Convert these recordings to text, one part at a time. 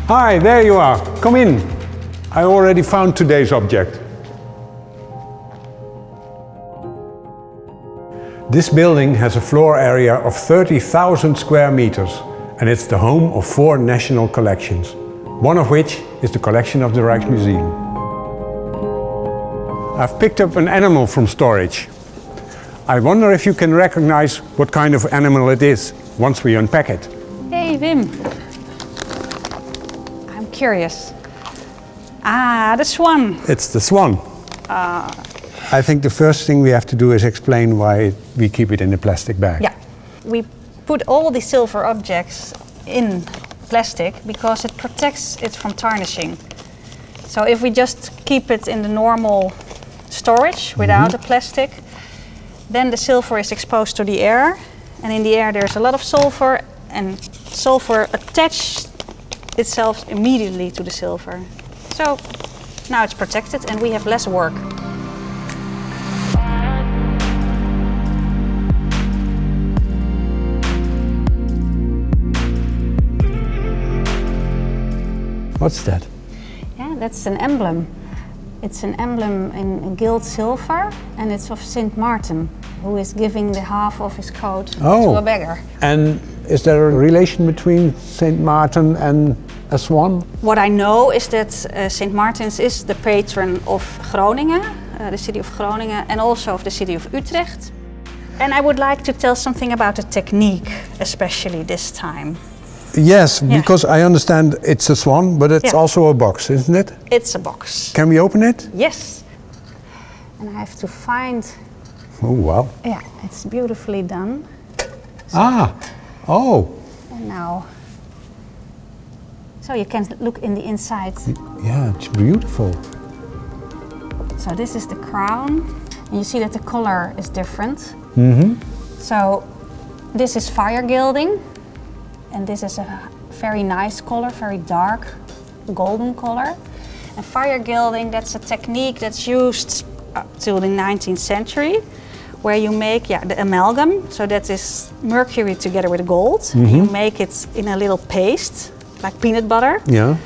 Hi, there you are. Come in. I already found today's object. This building has a floor area of 30,000 square meters and it's the home of 4 national collections, one of which is the collection of the Rijksmuseum. I've picked up an animal from storage. I wonder if you can recognize what kind of animal it is once we unpack it. Hey Wim, I'm curious. Ah, the swan. It's the swan. I think the first thing we have to do is explain why we keep it in a plastic bag. Yeah, we put all the silver objects in plastic because it protects it from tarnishing. So if we just keep it in the normal storage without the plastic, then the silver is exposed to the air, and in the air there's a lot of sulfur, and sulfur attaches itself immediately to the silver. So now it's protected and we have less work. What's that? Yeah, that's an emblem. It's an emblem in gilt silver, and it's of Saint Martin, who is giving the half of his coat to a beggar. And is there a relation between Saint Martin and a swan? What I know is that Saint Martin's is the patron of Groningen, the city of Groningen, and also of the city of Utrecht. And I would like to tell something about the technique, especially this time. Yes, because I understand it's a swan, but it's also a box, isn't it? It's a box. Can we open it? Yes. And I have to find... Oh, wow. Yeah, it's beautifully done. So, And now... So you can look in the inside. Yeah, it's beautiful. So this is the crown. And you see that the color is different. So this is fire gilding. And this is a very nice color, very dark golden color. And fire gilding, that's a technique that's used up till the 19th century, where you make the amalgam. So that is mercury together with gold. And you make it in a little paste, like peanut butter. Yeah.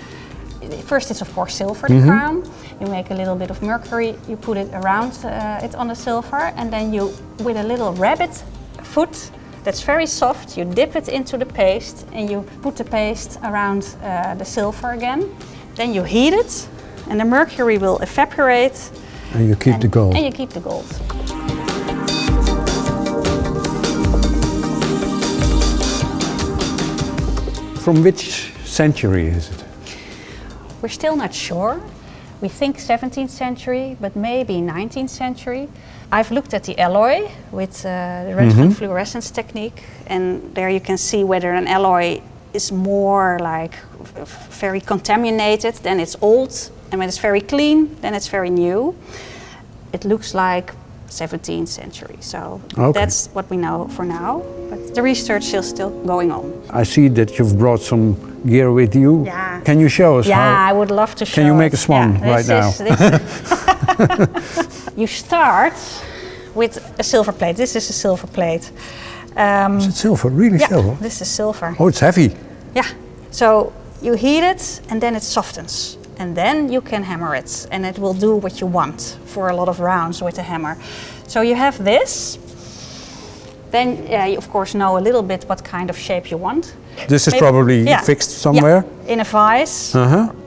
First it's of course silver, the crown. You make a little bit of mercury, you put it around it on the silver, and then you, with a little rabbit foot, that's very soft, you dip it into the paste and you put the paste around the silver again. Then you heat it and the mercury will evaporate. And you keep the gold. And you keep the gold. From which century is it? We're still not sure. We think 17th century, but maybe 19th century. I've looked at the alloy with the red fluorescence technique, and there you can see whether an alloy is more like very contaminated, then it's old, and when it's very clean, then it's very new. It looks like 17th century, so that's what we know for now, but the research is still going on. I see that you've brought some gear with you. Yeah. Can you show us how? Yeah, I would love to show. Can you make a swan right now? You start with a silver plate. This is a silver plate. Is it silver? Really silver? This is silver. Oh, it's heavy. Yeah. So you heat it and then it softens. And then you can hammer it and it will do what you want for a lot of rounds with the hammer. So you have this. Then you of course know a little bit what kind of shape you want. This is probably fixed somewhere? Yeah, in a vise.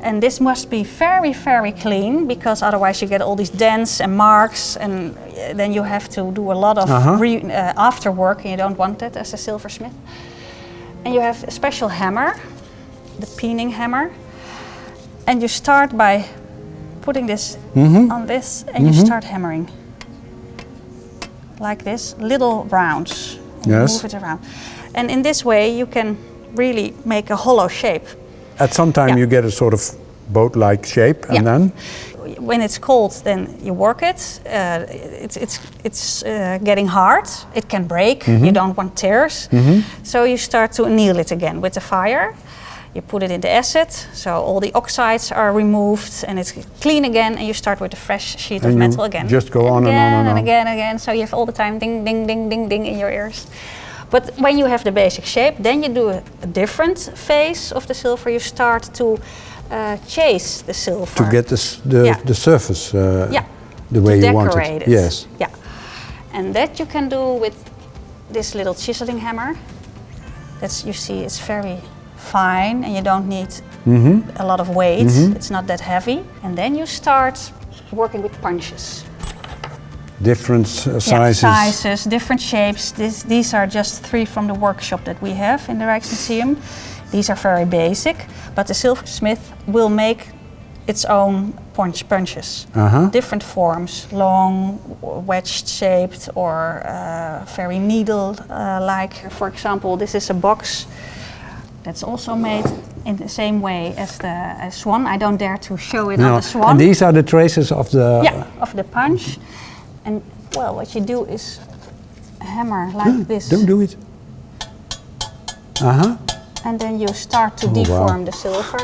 And this must be very, very clean, because otherwise you get all these dents and marks, and then you have to do a lot of after work, and you don't want that as a silversmith. And you have a special hammer, the Peening Hammer. And you start by putting this on this, and you start hammering. Like this, little rounds. Yes. Move it around. And in this way you can really make a hollow shape. At some time you get a sort of boat-like shape, and then? When it's cold, then you work it. It's getting hard. It can break. You don't want tears. So you start to anneal it again with the fire. You put it in the acid, so all the oxides are removed and it's clean again, and you start with a fresh sheet of metal again. Just go on and on and on. Again. So you have all the time ding, ding, ding, ding, ding in your ears. But when you have the basic shape, then you do a different phase of the silver. You start to chase the silver. To get the surface the way you want it. It. Yes. Yeah. And that you can do with this little chiseling hammer. That's, you see, it's very fine and you don't need a lot of weight. It's not that heavy. And then you start working with punches. Different sizes. Yeah, sizes, different shapes. These are just 3 from the workshop that we have in the Rijksmuseum. These are very basic, but the silversmith will make its own punches. Different forms, long, wedged shaped, or very needle-like. For example, this is a box that's also made in the same way as the Swan. I don't dare to show it on the Swan. And these are the traces of the... Yeah, of the punch. And well, what you do is hammer like this. Don't do it. And then you start to deform the silver.